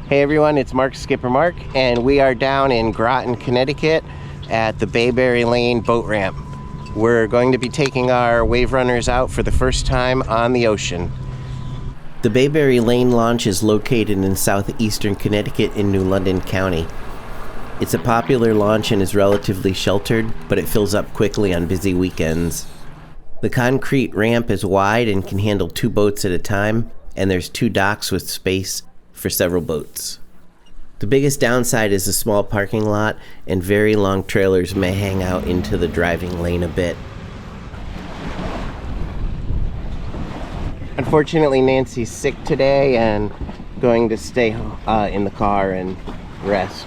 Hey everyone, it's Mark Skipper Mark, and we are down in Groton, Connecticut at the Bayberry Lane boat ramp. We're going to be taking our wave runners out for the first time on the ocean. The Bayberry Lane launch is located in southeastern Connecticut in New London County. It's a popular launch and is relatively sheltered, but it fills up quickly on busy weekends. The concrete ramp is wide and can handle 2 boats at a time, and there's 2 docks with space for several boats. The biggest downside is a small parking lot, and very long trailers may hang out into the driving lane a bit. Unfortunately, Nancy's sick today and going to stay in the car and rest.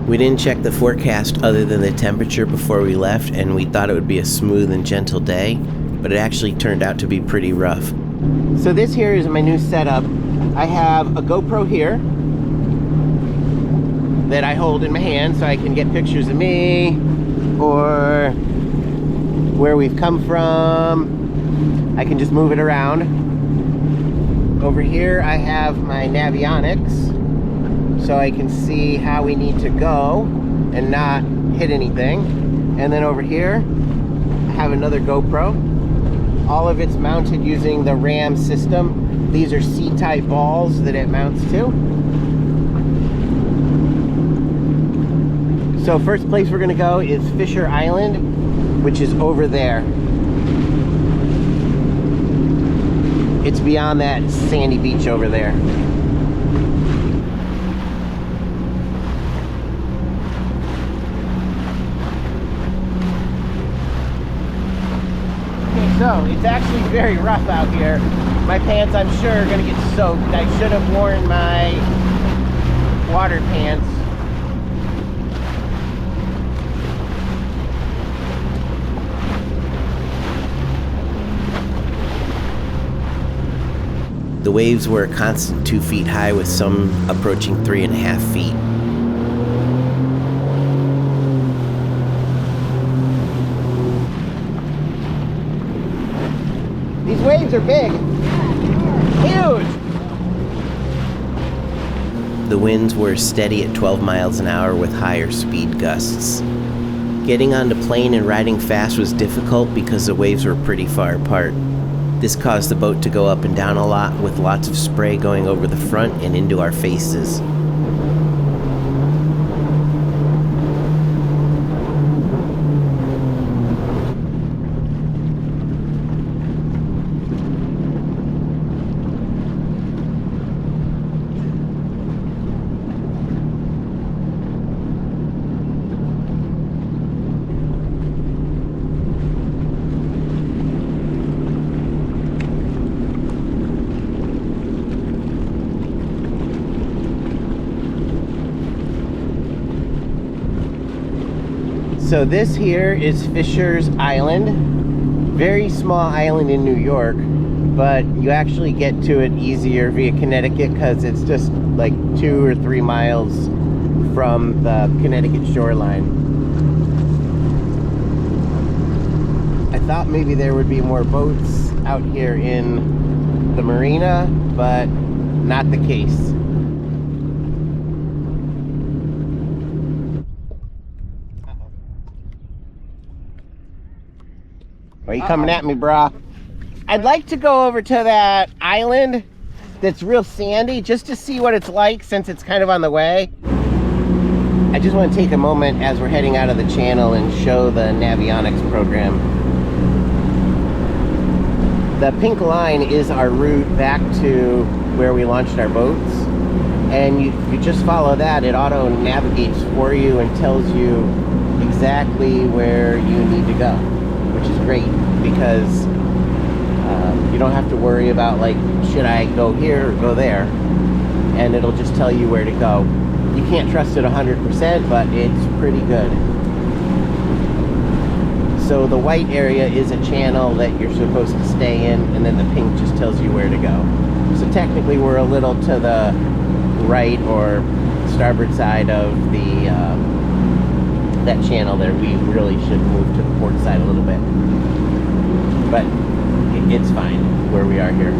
We didn't check the forecast other than the temperature before we left, and we thought it would be a smooth and gentle day, but it actually turned out to be pretty rough. So this here is my new setup. I have a GoPro here that I hold in my hand so I can get pictures of me or where we've come from. I can just move it around. Over here I have my Navionics, so I can see how we need to go and not hit anything. And then over here, I have another GoPro. All of it's mounted using the RAM system. These are C-type balls that it mounts to. So first place we're gonna go is Fisher Island, which is over there. It's beyond that sandy beach over there. So, it's actually very rough out here. My pants, I'm sure, are gonna get soaked. I should have worn my water pants. The waves were a constant 2 feet high, with some approaching 3.5 feet. These waves are big. Huge! The winds were steady at 12 miles an hour with higher speed gusts. Getting on the plane and riding fast was difficult because the waves were pretty far apart. This caused the boat to go up and down a lot, with lots of spray going over the front and into our faces. So this here is Fisher's Island. Very small island in New York, but you actually get to it easier via Connecticut because it's just like 2 or 3 miles from the Connecticut shoreline. I thought maybe there would be more boats out here in the marina, but not the case. Are you coming at me, brah? I'd like to go over to that island that's real sandy just to see what it's like, since it's kind of on the way. I just want to take a moment as we're heading out of the channel and show the Navionics program. The pink line is our route back to where we launched our boats. And you just follow that, it auto navigates for you and tells you exactly where you need to go, which is great because you don't have to worry about, like, should I go here or go there, and it'll just tell you where to go. You can't trust it 100%, but it's pretty good. So the white area is a channel that you're supposed to stay in, and then the pink just tells you where to go. So technically we're a little to the right or starboard side of the that channel there. We really should move to the port side a little bit, but it's fine where we are here.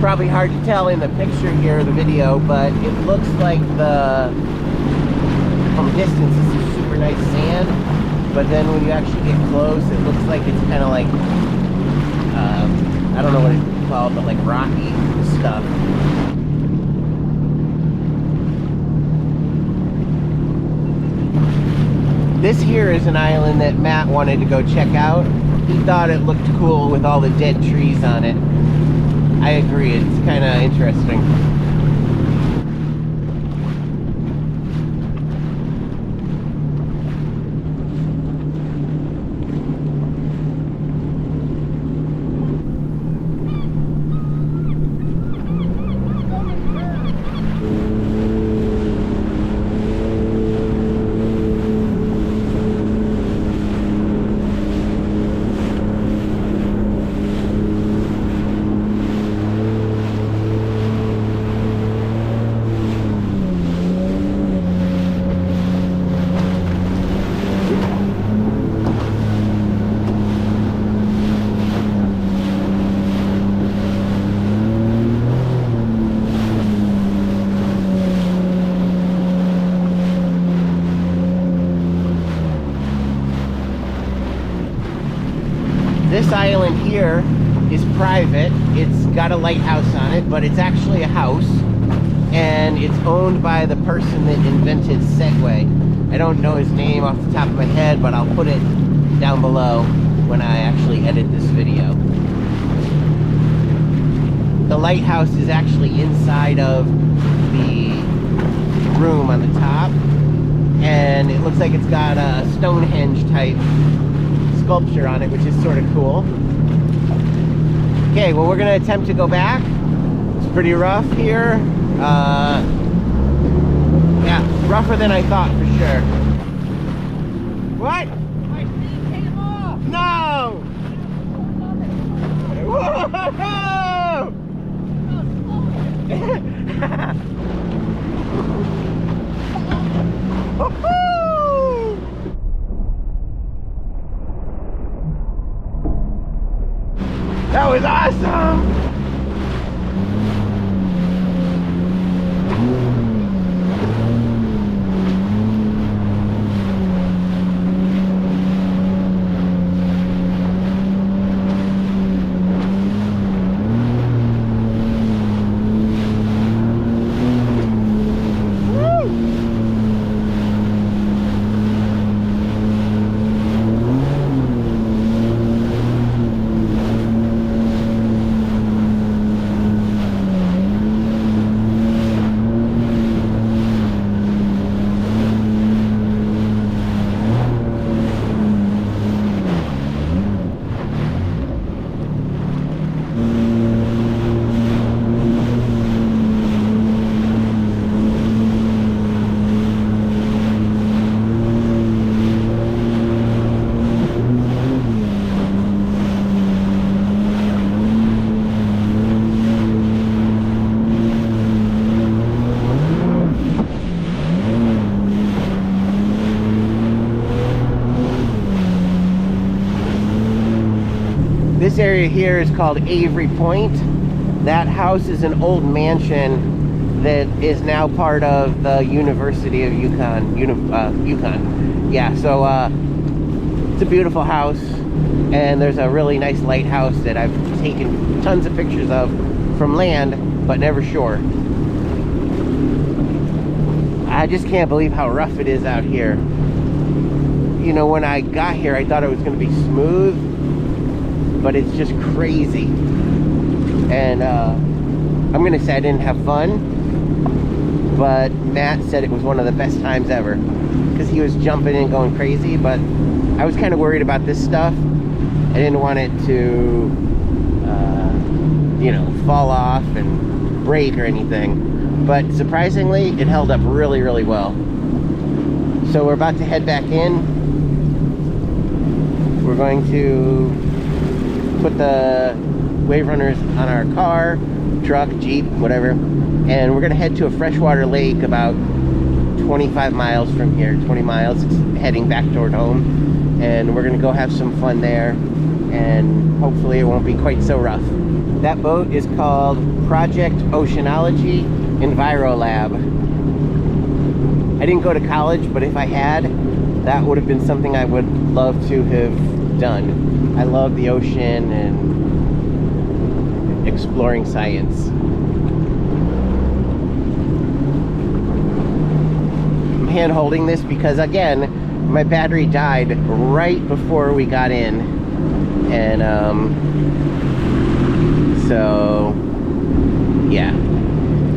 Probably hard to tell in the picture here, the video, but it looks like from a distance this is super nice sand, but then when you actually get close it looks like it's kind of like I don't know what it's called, but like rocky stuff. This here is an island that Matt wanted to go check out. He thought it looked cool with all the dead trees on it. I agree, it's kind of interesting. This island here is private. It's got a lighthouse on it, but it's actually a house, and it's owned by the person that invented Segway. I don't know his name off the top of my head, but I'll put it down below when I actually edit this video. The lighthouse is actually inside of the room on the top, and it looks like it's got a Stonehenge type sculpture on it, which is sort of cool. Okay, well, we're gonna attempt to go back. It's pretty rough here. Yeah, rougher than I thought for sure. What? Take him off! No! Whoa! That was awesome! This area here is called Avery Point. That house is an old mansion that is now part of the University of Yukon. Yeah, so it's a beautiful house, and there's a really nice lighthouse that I've taken tons of pictures of from land, but never shore. I just can't believe how rough it is out here. You know, when I got here, I thought it was going to be smooth, but it's just crazy. And I'm gonna say I didn't have fun, but Matt said it was one of the best times ever because he was jumping and going crazy. But I was kind of worried about this stuff, I didn't want it to, fall off and break or anything. But surprisingly, it held up really, really well. So we're about to head back in. We're going to put the wave runners on our car, truck, Jeep, whatever. And we're going to head to a freshwater lake about 25 miles from here, 20 miles. It's heading back toward home. And we're going to go have some fun there. And hopefully it won't be quite so rough. That boat is called Project Oceanology Envirolab. I didn't go to college, but if I had, that would have been something I would love to have done. I love the ocean and exploring science. I'm hand holding this because, again, my battery died right before we got in. And, so, yeah.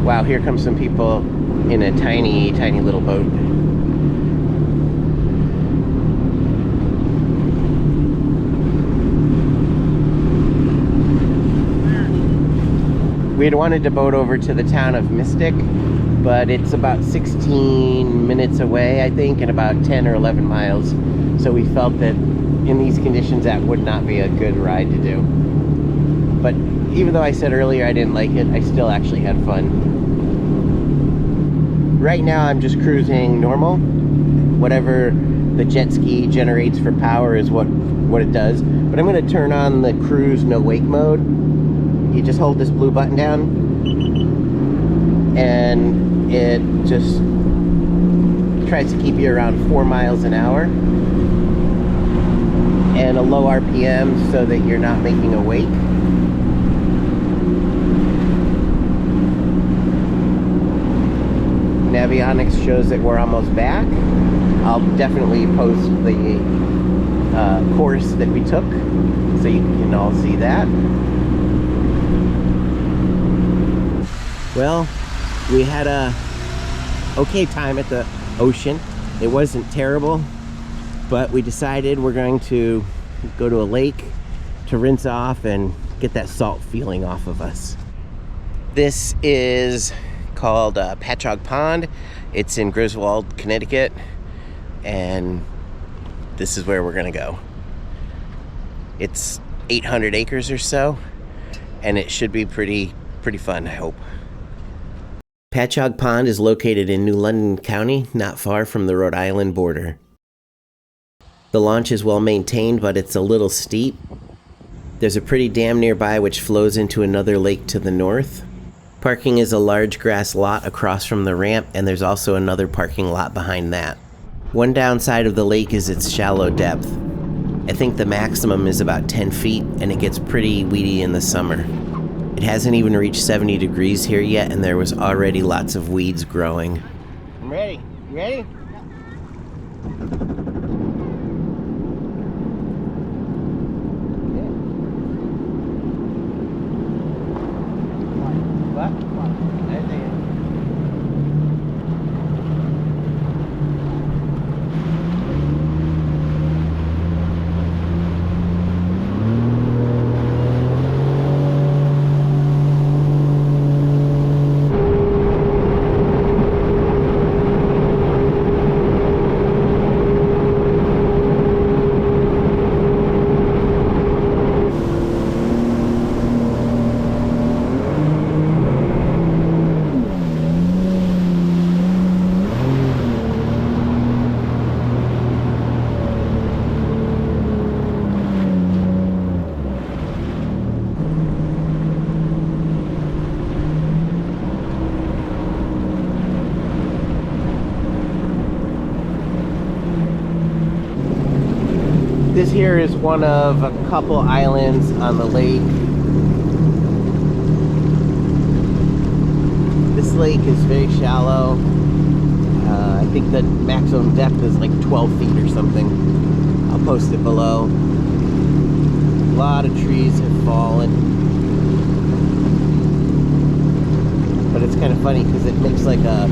Wow, here come some people in a tiny, tiny little boat. We had wanted to boat over to the town of Mystic, but it's about 16 minutes away, I think, and about 10 or 11 miles. So we felt that in these conditions that would not be a good ride to do. But even though I said earlier I didn't like it, I still actually had fun. Right now I'm just cruising normal. Whatever the jet ski generates for power is what it does. But I'm going to turn on the cruise no wake mode. You just hold this blue button down and it just tries to keep you around 4 miles an hour and a low RPM so that you're not making a wake. Navionics shows that we're almost back. I'll definitely post the course that we took so you can all see that. Well, we had a okay time at the ocean. It wasn't terrible, but we decided we're going to go to a lake to rinse off and get that salt feeling off of us. This is called Pachaug Pond. It's in Griswold, Connecticut, and this is where we're gonna go. It's 800 acres or so, and it should be pretty fun, I hope. Pachaug Pond is located in New London County, not far from the Rhode Island border. The launch is well maintained, but it's a little steep. There's a pretty dam nearby which flows into another lake to the north. Parking is a large grass lot across from the ramp, and there's also another parking lot behind that. One downside of the lake is its shallow depth. I think the maximum is about 10 feet, and it gets pretty weedy in the summer. It hasn't even reached 70 degrees here yet, and there was already lots of weeds growing. I'm ready. You ready? What? This here is one of a couple islands on the lake. This lake is very shallow. I think the maximum depth is like 12 feet or something. I'll post it below. A lot of trees have fallen. But it's kind of funny because it makes like a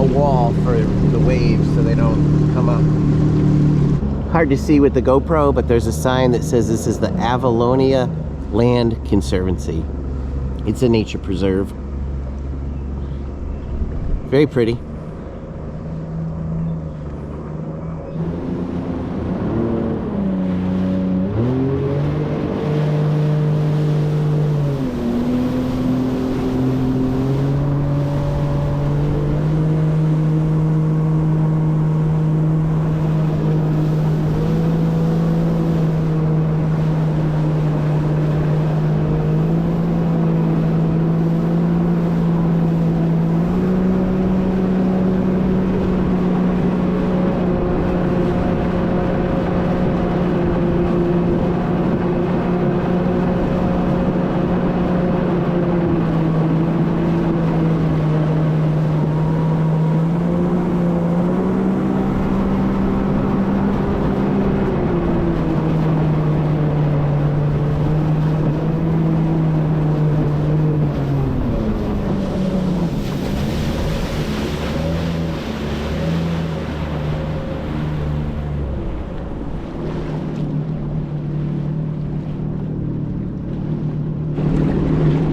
wall for the waves so they don't come up. Hard to see with the GoPro, but there's a sign that says this is the Avalonia Land Conservancy. It's a nature preserve. Very pretty.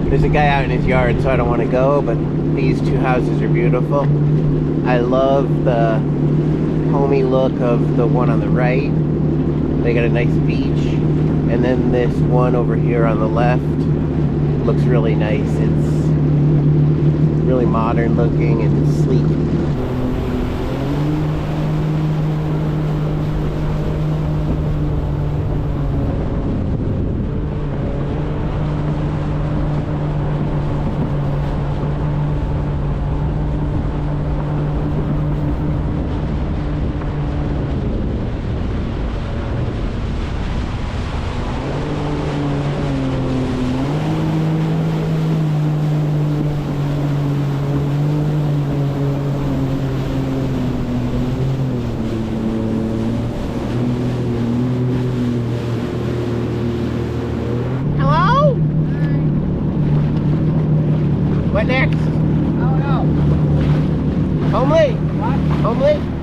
There's a guy out in his yard, so I don't want to go, but these two houses are beautiful. I love the homey look of the one on the right. They got a nice beach. And then this one over here on the left looks really nice. It's really modern looking and sleek. What next? Oh no. Homely? What? Homely?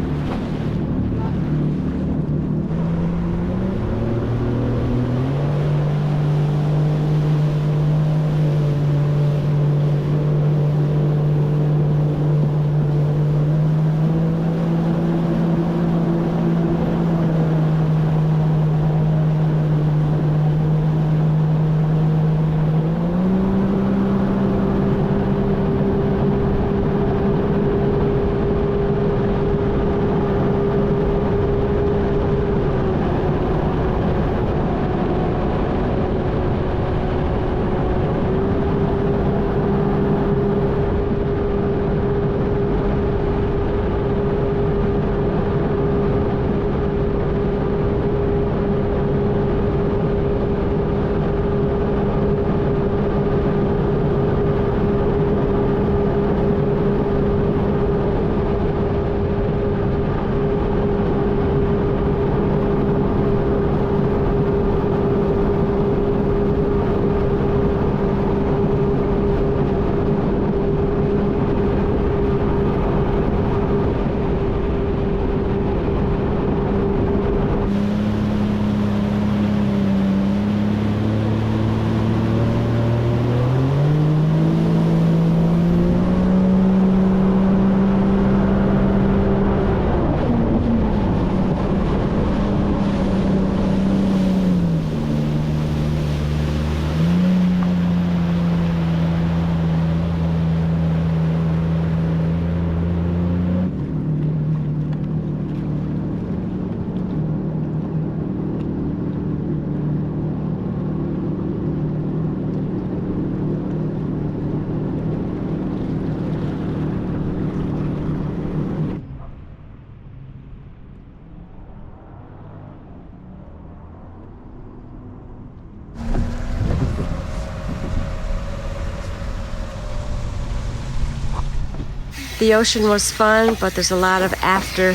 The ocean was fun, but there's a lot of after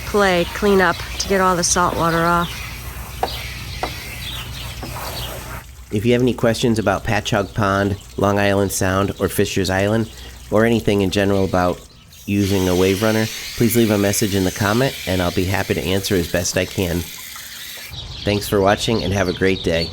play, cleanup to get all the salt water off. If you have any questions about Pachaug Pond, Long Island Sound, or Fisher's Island, or anything in general about using a wave runner, please leave a message in the comment and I'll be happy to answer as best I can. Thanks for watching and have a great day.